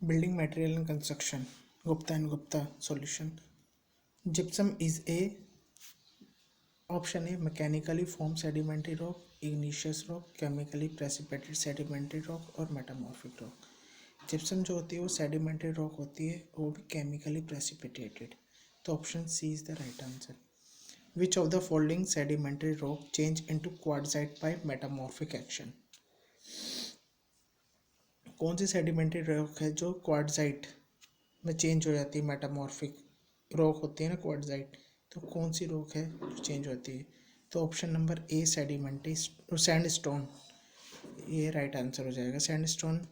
Building material and construction. Gupta and Gupta solution. Gypsum is a option A mechanically formed sedimentary rock, igneous rock, chemically precipitated sedimentary rock और metamorphic rock. Gypsum जो होती है वो sedimentary rock होती है, वो भी chemically precipitated. तो option C is the right answer. Which of the following sedimentary rock change into quartzite by metamorphic action. कौन सी सेडिमेंट्री रॉक है जो क्वार्टजाइट में चेंज हो जाती है. मेटामॉर्फिक रॉक होती है ना क्वार्टजाइट, तो कौन सी रॉक है जो चेंज होती है. तो option number A sedimentary sandstone, ये राइट आंसर हो जाएगा. Sandstone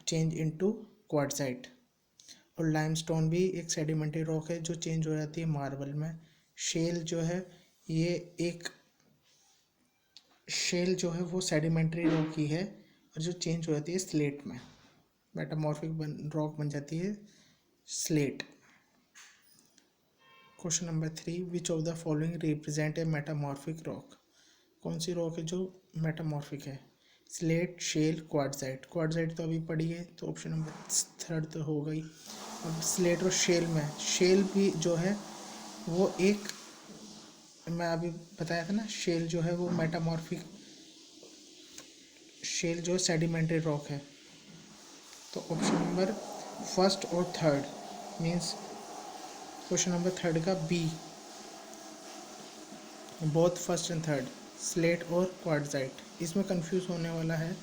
change into quartzite. और लाइमस्टोन भी एक सेडिमेंट्री रॉक है जो चेंज हो जाती है मार्बल में. शेल जो है ये एक शेल जो है वो सेडिमेंट्री रॉक ही है और जो चेंज हो जाती है स्लेट में. मेटामॉर्फिक रॉक बन जाती है slate. Question number 3. Which of the following represent a metamorphic rock. कौन सी रॉक है जो मेटामॉर्फिक है. Slate, shell, quartzite. क्वार्टजाइट तो अभी पढ़ी है तो ऑप्शन नंबर 3 तो हो गई. अब स्लेट और शेल में, शेल भी जो है वो एक, मैं अभी बताया था ना, शेल जो है वो मेटामॉर्फिक, शेल जो सेडिमेंट्री रॉक है. तो ऑप्शन नंबर फर्स्ट और थर्ड मीन्स क्वेश्चन नंबर 3 का B, both first and third, slate और क्वार्टजाइट. इसमें कंफ्यूज होने वाला है.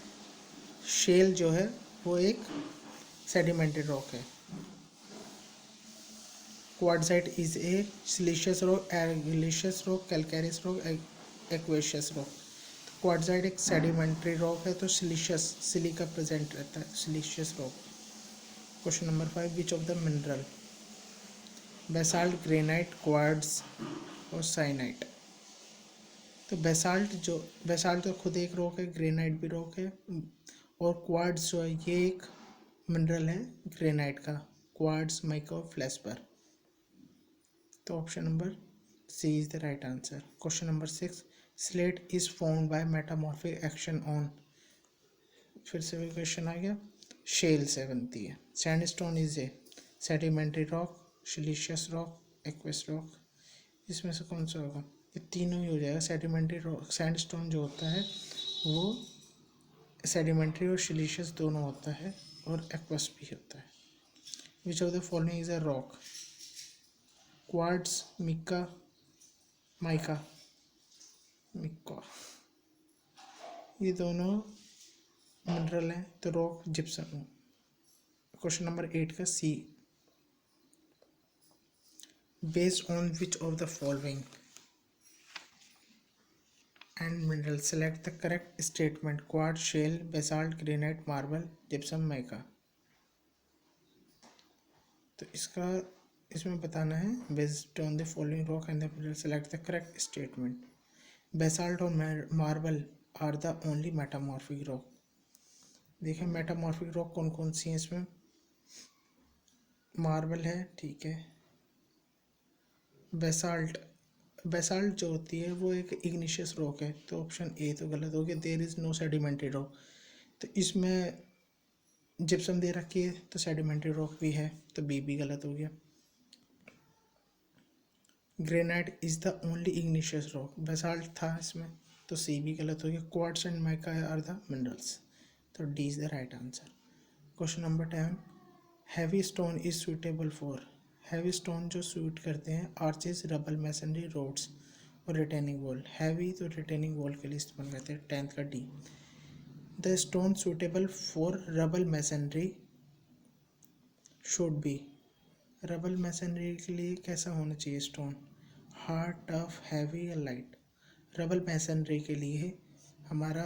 शेल जो है वो एक सेडिमेंट्री रॉक है. Quartzite is a siliceous rock, argillaceous rock, calcareous rock, aqueous rock. Quartzite एक सेडिमेंट्री रॉक है तो सिलिशियस, सिलिका प्रेजेंट रहता है, siliceous rock. Question number 5. Which of the mineral. Basalt, granite, quartz और साइनाइट. तो बेसाल्ट तो खुद एक रॉक है, ग्रेनाइट भी रॉक है, और क्वार्ट्ज जो है ये एक मिनरल है ग्रेनाइट का. क्वार्ट्ज, माइका और फ्लेस्पर. तो option number C is the right answer. Question number 6. Slate is formed by metamorphic action on. फिर से भी क्वेश्चन आ गया. शेल से बनती है. Sandstone is a sedimentary rock, siliceous rock, aqueous rock. इसमें से कौन सा होगा. ये तीनों ही हो जाएगा. सेडिमेंट्री रॉक, सैंडस्टोन जो होता है वो सेडिमेंट्री और सिलिशियस दोनों होता है और एक्वस भी होता है. Which of the following is a rock. Quartz, mica, mica, mica. ये दोनों मिनरल हैं तो रॉक जिप्सम. क्वेश्चन नंबर 8 का C. Based on which of the following and mineral, select the correct statement. Quartz, shale, basalt, granite, marble, gypsum, mica. तो इसमें बताना है based on the following rock and the mineral, select the correct statement. Basalt और marble are the only metamorphic rock. देखिए metamorphic rock कौन कौन सी हैं इसमें. मार्बल है, ठीक है. बेसाल्ट जो होती है वो एक इग्निशियस रॉक है तो ऑप्शन ए तो गलत हो गया. There is no sedimentary rock. तो इसमें जिप्सम दे रखी है तो सेडिमेंट्री रॉक भी है तो बी भी गलत हो गया. Granite is the only igneous rock. Basalt था इसमें तो सी भी गलत हो गया. Quartz and mica are the minerals तो D is the right answer. Question number 10. Heavy stone is suitable for. Heavy stone जो सूट करते हैं आर्चेस, रबल, मैसनरी, रोड्स और रिटेनिंग वॉल. हैवी तो रिटेनिंग वॉल के लिए इस्तेमाल करते हैं. 10th का D. The stone suitable for rubble masonry should be. Rubble masonry के लिए कैसा होना चाहिए स्टोन. हार्ड, टफ, हैवी या लाइट. रबल मैसनरी के लिए हमारा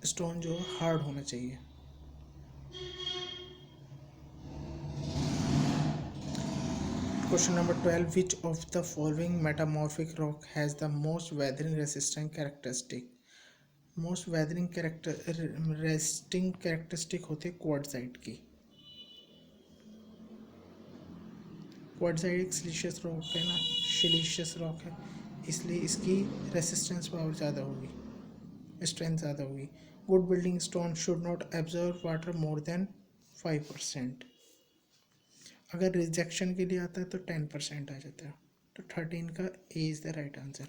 स्टोन जो हार्ड होना चाहिए. Question number 12. Which of the following metamorphic rock has the most weathering resistant characteristic. Most weathering resisting characteristic होते क्वार्टजाइट की. क्वार्टजाइट एक सिलिशियस रॉक है ना, सिलिशियस रॉक है, इसलिए इसकी रेसिस्टेंस पावर ज़्यादा होगी, स्ट्रेंथ ज़्यादा होगी. Good building stone should not absorb water more than 5%। अगर रिजेक्शन के लिए आता है तो 10% आ जाता है। तो 13 का A is the right answer.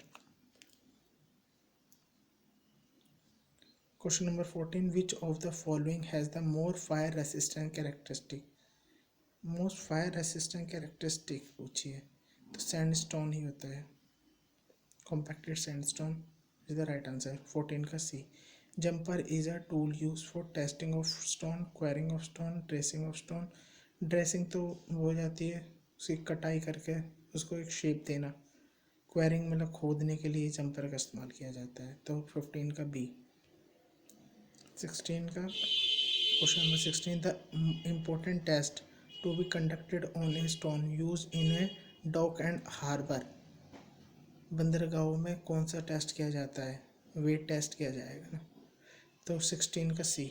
Question number 14, which of the following has the more fire resistant characteristic. Most fire resistant characteristic पूछी है तो सैंडस्टोन ही होता है। Compacted sandstone is the right answer. 14 का C. Jumper is a tool use for testing of stone, quarrying of stone, dressing of stone. Dressing तो वो हो जाती है उसकी कटाई करके उसको एक शेप देना। क्वेरिंग मतलब खोदने के लिए जंपर का इस्तेमाल किया जाता है। तो 15 का बी। 16 का question number 16, the important test to be conducted on a stone use in a dock and harbour. बंदरगाहों में कौन सा टेस्ट किया जाता है? वेट टेस्ट किया जाएगा ना। तो 16 का C.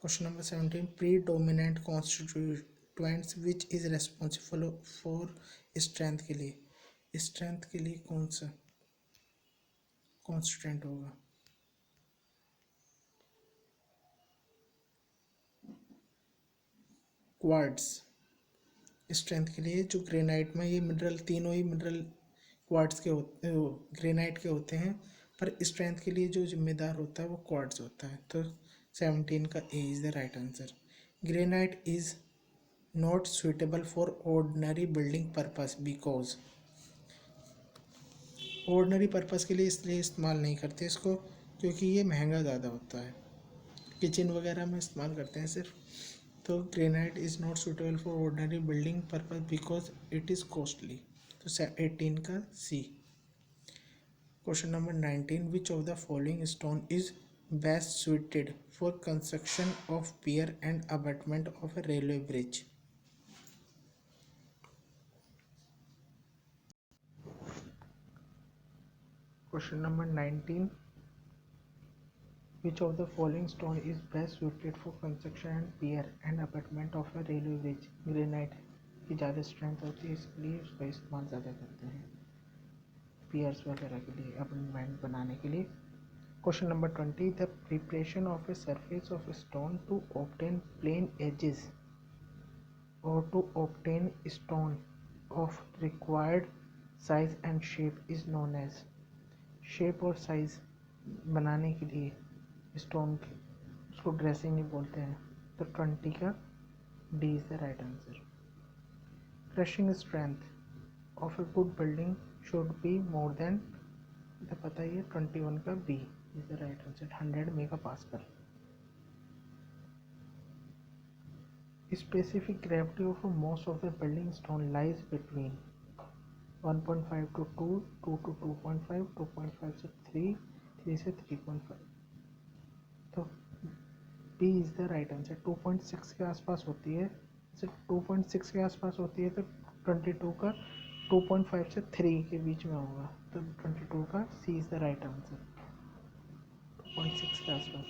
Question number 17, predominant constituents which is responsible for strength के लिए। स्ट्रेंथ के लिए कौन सा कॉन्स्टिट्यूएंट होगा? क्वार्ट्ज। स्ट्रेंथ के लिए जो ग्रेनाइट में ये मिनरल तीनों ही मिनरल क्वार्ट्ज के होते, ग्रेनाइट के होते हैं, पर स्ट्रेंथ के लिए जो जिम्मेदार होता है वो क्वार्ट्ज होता है। तो 17 का A is the right answer. Granite is not suitable for ordinary building purpose because. Ordinary purpose के लिए इसलिए इस्तेमाल नहीं करते इसको क्योंकि ये महंगा ज़्यादा होता है। किचन वगैरह में इस्तेमाल करते हैं सिर्फ। तो granite is not suitable for ordinary building purpose because it is costly. तो 18 का C. Question number 19, which of the following stone is best suited for construction of pier and abutment of a railway bridge. Question number 19, which of the following stone is best suited for construction and pier and abutment of a railway bridge? Granite की ज़्यादा strength होती है इसलिए उसका इस्तेमाल ज़्यादा करते हैं पियर्स वगैरह के लिए, अबटमेंट बनाने के लिए। Question number 20, the preparation of a surface of stone to obtain plane edges और to obtain stone of required size and shape is known as. Shape और साइज बनाने के लिए स्टोन की उसको ड्रेसिंग ही बोलते हैं। तो 20 का D is the right answer. Crushing strength of a good building should be more than, तो पता ही है 21 का B is the right answer. 100 mega pascal. Specific gravity of most of the building stone lies between 1.5 to 2, 2 to 2.5, 2.5 से 3, 3 से 3.5। तो B is the right answer. 2.6 के आसपास होती है, जैसे 2.6 के आसपास होती है तो 22 का 2.5 से 3 के बीच में होगा। तो 22 का सी इज़ द राइट आंसर। 2.6 के आसपास।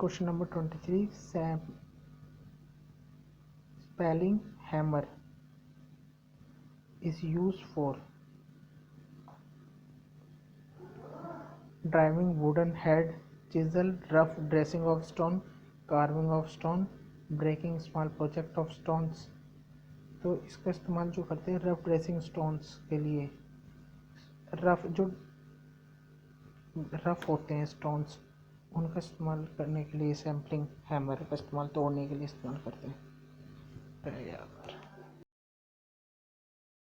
Question number 23, spelling hammer is used for driving wooden head, chisel, rough dressing of stone, carving of stone, breaking small project of stones। तो इसका इस्तेमाल जो करते हैं रफ ड्रेसिंग स्टोन्स के लिए, रफ जो रफ होते हैं स्टोन्स उनका इस्तेमाल करने के लिए सैम्पलिंग हैमर का इस्तेमाल तोड़ने के लिए इस्तेमाल करते हैं।